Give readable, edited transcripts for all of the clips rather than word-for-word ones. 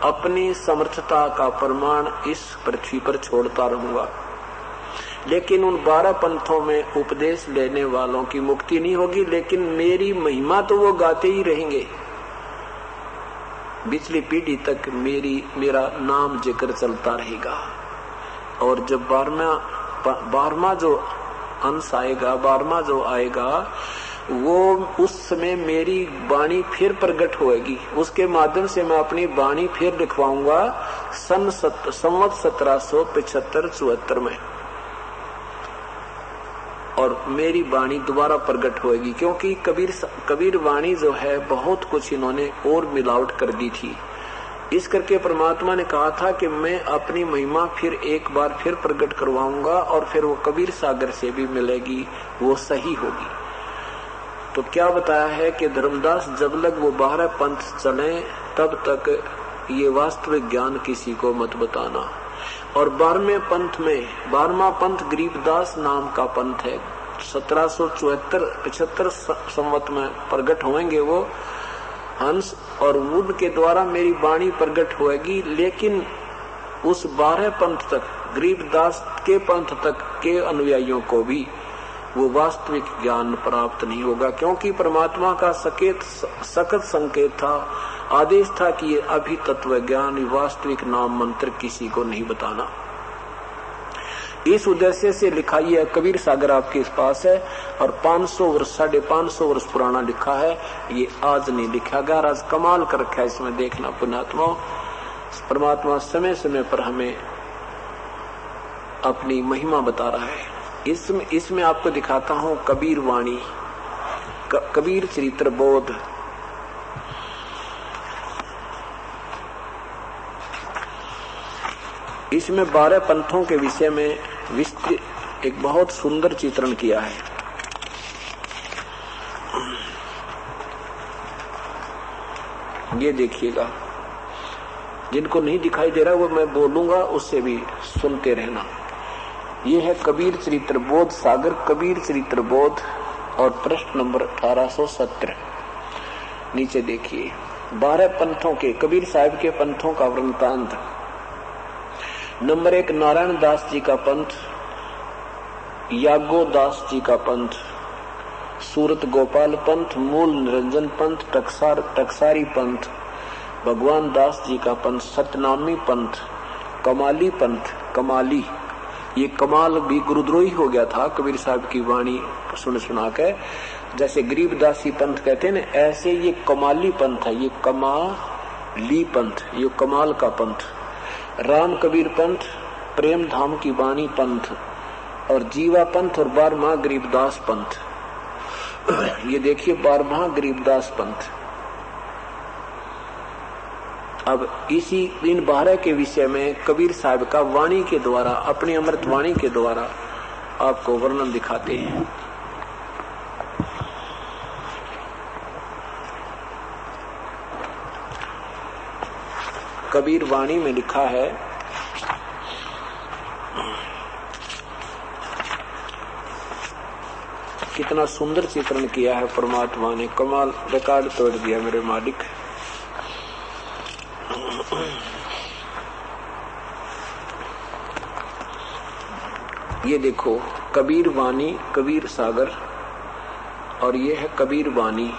अपनी समर्थता का प्रमाण इस पृथ्वी पर छोड़ता रहूंगा, लेकिन उन 12 पंथों में उपदेश लेने वालों की मुक्ति नहीं होगी, लेकिन मेरी महिमा तो वो गाते ही रहेंगे। पिछली पीढ़ी तक मेरा नाम जिक्र चलता रहेगा। और जब 12वां जो अंश आएगा, 12वां जो आएगा, वो उस समय मेरी वाणी फिर प्रकट होएगी। उसके माध्यम से मैं अपनी वाणी फिर लिखवाऊंगा संवत 1775-74 में, और मेरी वाणी दोबारा प्रकट होएगी। क्योंकि कबीर वाणी जो है बहुत कुछ इन्होंने और मिलावट कर दी थी। इस करके परमात्मा ने कहा था कि मैं अपनी महिमा फिर एक बार फिर प्रकट करवाऊंगा, और फिर वो कबीर सागर से भी मिलेगी, वो सही होगी। तो क्या बताया है कि धर्मदास जब लग वो 12 पंथ चले तब तक ये वास्तविक ज्ञान किसी को मत बताना। और 12वें पंथ में 12वां पंथ गरीबदास नाम का पंथ है। 1774-75 संवत में प्रकट होंगे वो हंस, और उनके द्वारा मेरी वाणी प्रकट होएगी। लेकिन उस 12 पंथ तक, गरीबदास के पंथ तक के अनुयायियों को भी वो वास्तविक ज्ञान प्राप्त नहीं होगा, क्योंकि परमात्मा का सख्त संकेत था, आदेश था कि ये अभी तत्व ज्ञान वास्तविक नाम मंत्र किसी को नहीं बताना। इस उद्देश्य से लिखा यह कबीर सागर आपके पास है, और 500 वर्ष 550 वर्ष पुराना लिखा है। ये आज नहीं लिखा गया, आज कमाल कर रखा है। इसमें देखना पुण्यात्मा, परमात्मा समय समय पर हमें अपनी महिमा बता रहा है। इसमें आपको दिखाता हूं कबीर वाणी, कबीर चरित्र बोध। इसमें 12 पंथों के विषय में विस्तृत एक बहुत सुंदर चित्रण किया है। ये देखिएगा, जिनको नहीं दिखाई दे रहा वो मैं बोलूंगा, उससे भी सुनते रहना। ये है कबीर चरित्र बोध सागर, कबीर चरित्र बोध, और प्रश्न नंबर 1817। नीचे देखिए, 12 पंथों के, कबीर साहब के पंथों का वृत्तांत। नंबर 1 नारायण दास जी का पंथ, यागो दास जी का पंथ, सूरत गोपाल पंथ, मूल निरंजन पंथ, टकसारी पंथ, भगवान दास जी का पंथ, सतनामी पंथ, कमाली पंथ। कमाली, ये कमाल भी गुरुद्रोही हो गया था कबीर साहब की वाणी सुना के। जैसे गरीबदासी पंथ कहते हैं ना, ऐसे ये कमाली पंथ है, ये कमाली पंथ, ये कमाल का पंथ। राम कबीर पंथ, प्रेम धाम की वाणी पंथ, और जीवा पंथ, और 12वां गरीबदास पंथ। ये देखिए 12वां गरीबदास पंथ। अब इसी इन 12 के विषय में कबीर साहब का वाणी के द्वारा, अपनी अमृत वाणी के द्वारा आपको वर्णन दिखाते हैं। कबीर वाणी में लिखा है, कितना सुंदर चित्रण किया है परमात्मा ने, कमाल, रिकॉर्ड तोड़ दिया मेरे मालिक। ये देखो कबीर वाणी, कबीर सागर, और ये है कबीर वाणी।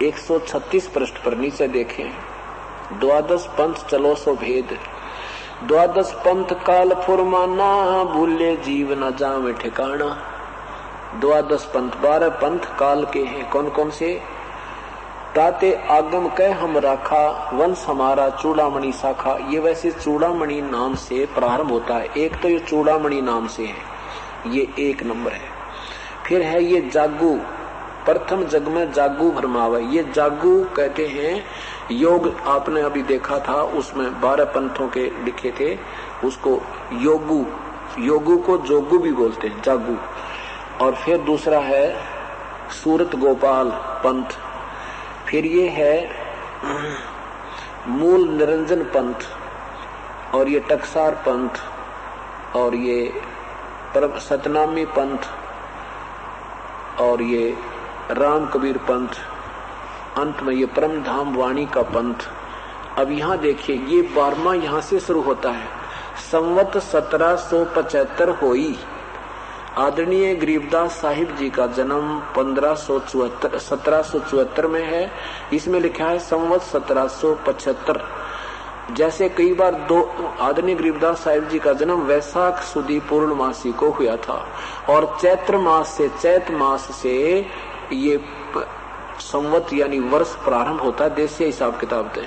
136 पृष्ठ पर नीचे देखें, 12 पंथ चलो सो भेद, 12 पंथ काल फुरमाना, भूले जीव न जावे ठिकाना। 12 पंथ, 12 पंथ काल के हैं। कौन कौन से? ताते आगम कह हम राखा, वंश हमारा चूड़ामणि शाखा। ये वैसे चूड़ामणि नाम से प्रारंभ होता है। एक तो ये चूड़ामणि नाम से है, ये 1 नंबर है। फिर है ये जागू, प्रथम जग में जागू भरमावे। ये जागू कहते हैं योग, आपने अभी देखा था उसमें 12 पंथों के लिखे थे, उसको योगू, योगू को जोगू भी बोलते हैं, जागू। और फिर दूसरा है सूरत गोपाल पंथ, फिर ये है मूल निरंजन पंथ, और ये टकसार पंथ, और ये सतनामी पंथ, और ये राम कबीर पंथ, अंत में ये परम धाम वाणी का पंथ, अब यहाँ देखिए, ये 12वां यहाँ से शुरू होता है। संवत 1775 होई। आदरणीय गरीबदास साहिब जी का जन्म 1774 में है। इसमें लिखा है संवत 1775। जैसे कई बार आदरणीय गरीबदास साहिब जी का जन्म वैशाख सुदी पूर्णमासी को हुआ था और चैत्र मास से चैत मास से ये संवत यानी वर्ष प्रारंभ होता है, देशीय हिसाब किताब से।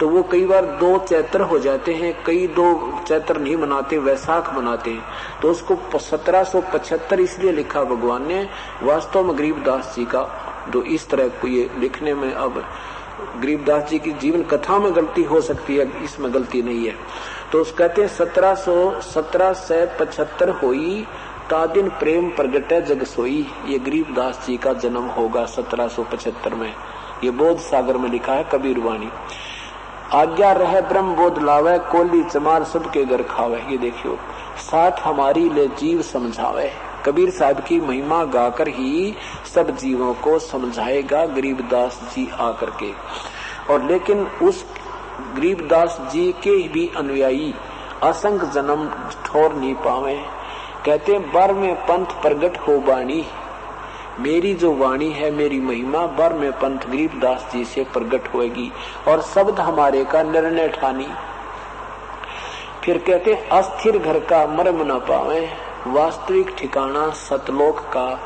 तो वो कई बार 2 चैत्र हो जाते हैं, कई 2 चैत्र नहीं मनाते, वैशाख मनाते हैं। तो उसको 1775 इसलिए लिखा भगवान ने। वास्तव में गरीबदास जी का जो इस तरह को ये लिखने में, अब गरीबदास जी की जीवन कथा में गलती हो सकती है, इसमें गलती नहीं है। तो उस कहते हैं 1775 होई तादिन प्रेम प्रगटे जग सोई। ये गरीबदास जी का जन्म होगा 1775 में। ये बोध सागर में लिखा है कबीर वाणी। आज्ञा रहे ब्रह्म बोध लावे, कोली चमार सबके घर खावे। ये देखियो, साथ हमारी ले जीव समझावे। कबीर साहब की महिमा गाकर ही सब जीवों को समझाएगा गरीबदास जी आकर के। और लेकिन उस गरीबदास जी के भी अनुयायी असंख्य जन्म ठोर नहीं पावे। कहते बर में पंथ प्रगट हो बाणी। मेरी जो वाणी है, मेरी महिमा बर में पंथ गरीबदास जी से प्रगट होएगी और शब्द हमारे का निर्णय ठानी। फिर कहते अस्थिर घर का मर्म न पावे। वास्तविक ठिकाना सतलोक का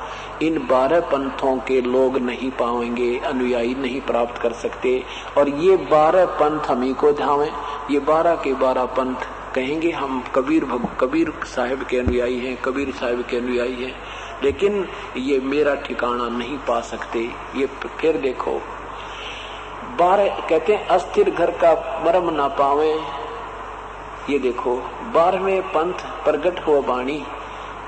इन 12 पंथों के लोग नहीं पाएंगे, अनुयायी नहीं प्राप्त कर सकते। और ये 12 पंथ हम ही को ध्यावे। ये 12 के 12 पंथ कहेंगे हम कबीर साहिब के अनुयायी हैं, कबीर साहिब के अनुयायी हैं, लेकिन ये मेरा ठिकाना नहीं पा सकते। ये फिर देखो 12 कहते हैं अस्थिर घर का मर्म ना पावे। ये देखो 12वें पंथ प्रगट हो बाणी।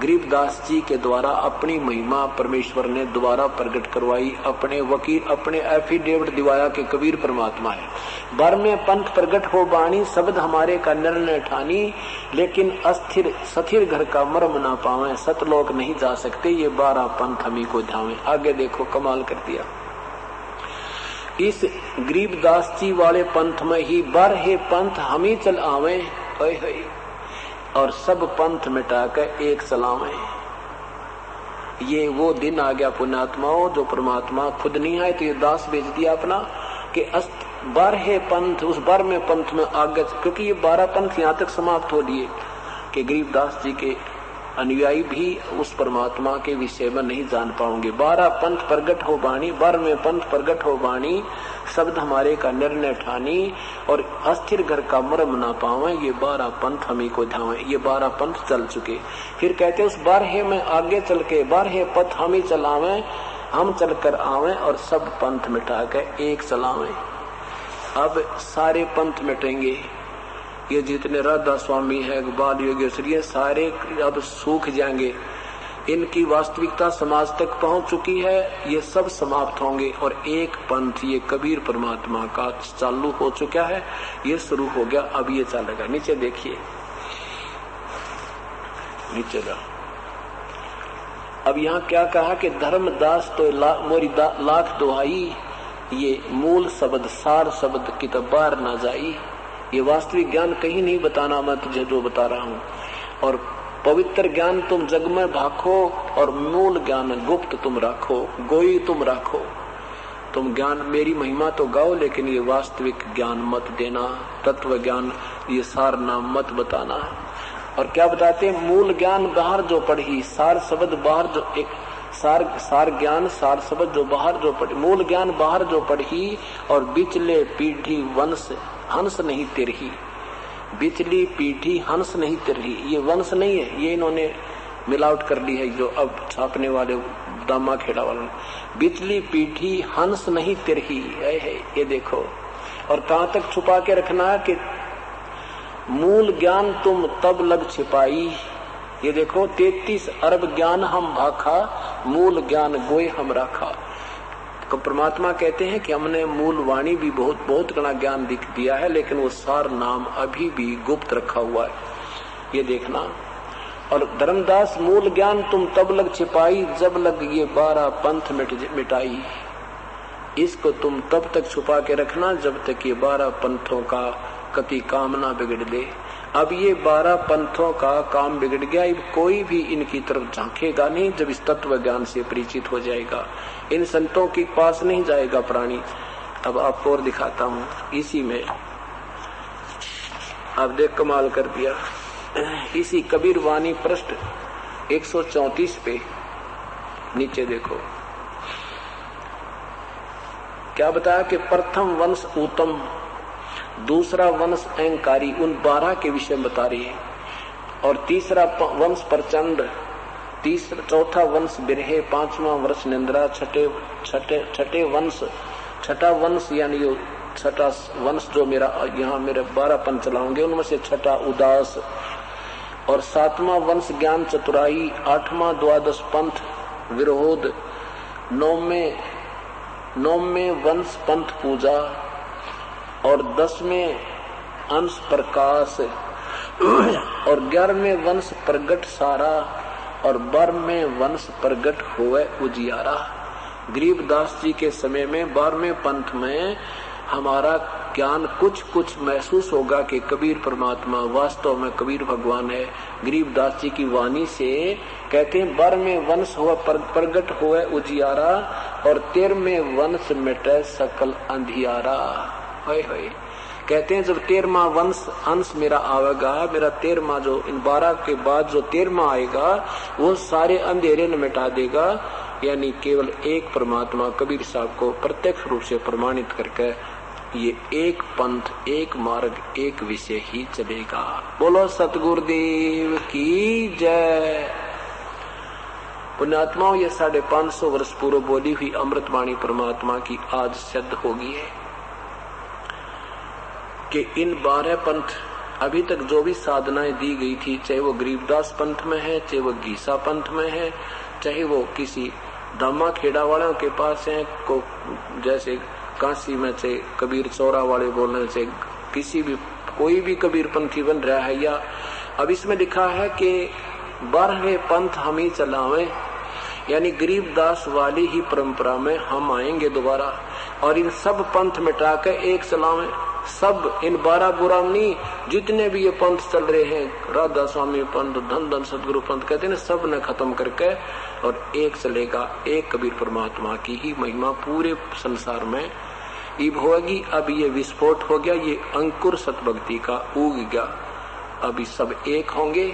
गरीबदास जी के द्वारा अपनी महिमा परमेश्वर ने द्वारा प्रकट करवाई। अपने वकील अपने एफिडेविट दिवाया कि कबीर परमात्मा है। 12वें पंथ प्रकट हो बाणी, शब्द हमारे का निर्णय ठानी। लेकिन अस्थिर सथिर घर का मर्म ना पावे, सतलोक नहीं जा सकते। ये 12 पंथ हमी को ध्यावे। आगे देखो कमाल कर दिया। इस गरीबदास जी वाले पंथ में ही 12 पंथ हम ही चल आवे और सब पंथ मिटा कर एक चलावे। ये वो दिन आ गया पुण्यात्माओं, जो परमात्मा खुद नहीं आए तो ये दास भेज दिया अपना कि 12 पंथ उस 12वें पंथ में आगे, क्योंकि ये 12 पंथ यहाँ तक समाप्त हो लिए कि गरीबदास जी के अनुयायी भी उस परमात्मा के विषय में नहीं जान पाओगे। 12 पंथ प्रगट हो बाणी, 12वें पंथ प्रगट हो बाणी, शब्द हमारे का निर्णय ठानी। और अस्थिर घर का मर्म ना पावे, ये 12 पंथ हमी को ध्यावे। ये 12 पंथ चल चुके। फिर कहते उस 12 में आगे चल के 12 पथ हम ही चलावे, हम चलकर आवे और सब पंथ मिटा के एक चलावे। अब सारे पंथ मिटेंगे। ये जितने राधा स्वामी है, बाल योगेश्वरी, सारे अब सूख जाएंगे। इनकी वास्तविकता समाज तक पहुंच चुकी है। ये सब समाप्त होंगे और एक पंथ ये कबीर परमात्मा का चालू हो चुका है। ये शुरू हो गया, अब ये चलेगा। नीचे देखिए, नीचे जाओ। अब यहाँ क्या कहा कि धर्मदास तो मोरी लाख दुहाई, ये मूल शब्द सार शब्द की तो बार ना जाई। ये वास्तविक ज्ञान कहीं नहीं बताना, मैं तुझे जो बता रहा हूँ। और पवित्र ज्ञान तुम जग में भाखो और मूल ज्ञान गुप्त तुम राखो, गोई तुम राखो। तुम ज्ञान मेरी महिमा तो गाओ, लेकिन ये वास्तविक ज्ञान मत देना, तत्व ज्ञान ये सार नाम मत बताना। और क्या बताते, मूल ज्ञान बाहर जो पढ़ी, सार शब्द बाहर जो एक सार ज्ञान सार शब्द जो बाहर जो पढ़ी, मूल ज्ञान बाहर जो पढ़ी। और बिचले पीढ़ी वंश हंस नहीं तिरही, बिचली पीढ़ी हंस नहीं तिरही। ये वंश नहीं है, ये इन्होंने मिलावट कर ली है, जो अब छापने वाले दामा खेड़ा वाले। बिचली पीढ़ी हंस नहीं तिरही है, ये देखो। और कहाँ तक छुपा के रखना है कि मूल ज्ञान तुम तब लग छिपाई। ये देखो 33 अरब ज्ञान हम भाखा, मूल ज्ञान गोय हम राखा। तो परमात्मा कहते हैं कि हमने मूल वाणी भी बहुत घना ज्ञान दिया है, लेकिन वो सार नाम अभी भी गुप्त रखा हुआ है। ये देखना। और धर्मदास मूल ज्ञान तुम तब लग छिपाई, जब लग ये 12 पंथ मिटाई। इसको तुम तब तक छुपा के रखना जब तक ये 12 पंथों का कति काम ना बिगड़ दे। अब ये 12 पंथों का काम बिगड़ गया, अब कोई भी इनकी तरफ झांकेगा नहीं जब इस तत्व ज्ञान से परिचित हो जाएगा। इन संतों के पास नहीं जाएगा प्राणी। अब आपको और दिखाता हूँ इसी में। अब देख कमाल कर दिया। इसी कबीर वाणी पृष्ठ 134 पे नीचे देखो क्या बताया कि प्रथम वंश उत्तम, दूसरा वंश अहंकारी, उन 12 के विषय में बता रही है। और तीसरा वंश प्रचंड, चौथा वंश बिरहे, पांचवा वंश निंद्रा, छठे वंश, छठा वंश यानी छठा वंश जो मेरा यहाँ मेरे 12 पंथ चलाओगे उनमें से छठा उदास, और सातवां वंश ज्ञान चतुराई, आठवां द्वादश पंथ विरोध, नौवें वंश पंथ पूजा, और 10वें अंश प्रकाश, और 11वें वंश प्रगट सारा, और 12वें वंश प्रगट हुए उजियारा। गरीबदास जी के समय में 12वें पंथ में हमारा ज्ञान कुछ कुछ महसूस होगा कि कबीर परमात्मा वास्तव में कबीर भगवान है। गरीबदास जी की वाणी से कहते हैं 12वें वंश हुआ प्रगट हुए उजियारा, और 13वें वंश मिटे सकल अंधियारा। होय होय कहते हैं जब 13वां वंश अंश मेरा आवेगा, मेरा 13वां जो इन 12 के बाद जो 13वां आएगा वो सारे अंधेरे न मिटा देगा। यानी केवल एक परमात्मा कबीर साहब को प्रत्यक्ष रूप से प्रमाणित करके ये एक पंथ, एक मार्ग, एक विषय ही चलेगा। बोलो सतगुरुदेव की जय। पुण्यात्माओं, ये 550 वर्ष पूर्व बोली हुई अमृतवाणी परमात्मा की आज सिद्ध होगी है कि इन 12 पंथ अभी तक जो भी साधनाएं दी गई थी, चाहे वो गरीबदास पंथ में है, चाहे वो गीसा पंथ में है, चाहे वो किसी धामा खेड़ा वालों के पास है, को जैसे काशी में से कबीर चौरा वाले बोलने से किसी भी कोई भी कबीर पंथी बन रहा है, या अब इसमें लिखा है कि 12वें पंथ हम ही चलावें, यानी गरीबदास वाली ही परंपरा में हम आएंगे दोबारा, और इन सब पंथ मिटा के एक चलावें। सब इन 12 बुरा नहीं, जितने भी ये पंथ चल रहे हैं, राधा स्वामी पंथ, धन धन सदगुरु पंथ कहते हैं, सब ने खत्म करके और एक चलेगा। एक कबीर परमात्मा की ही महिमा पूरे संसार में इब होगी। अब ये विस्फोट हो गया, ये अंकुर सतभक्ति का उग गया। अभी सब एक होंगे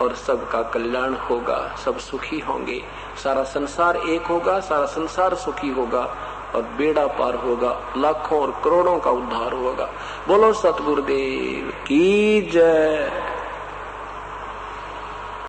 और सबका कल्याण होगा, सब सुखी होंगे, सारा संसार एक होगा, सारा संसार सुखी होगा और बेड़ा पार होगा, लाखों और करोड़ों का उद्धार होगा। बोलो सतगुरुदेव की जय।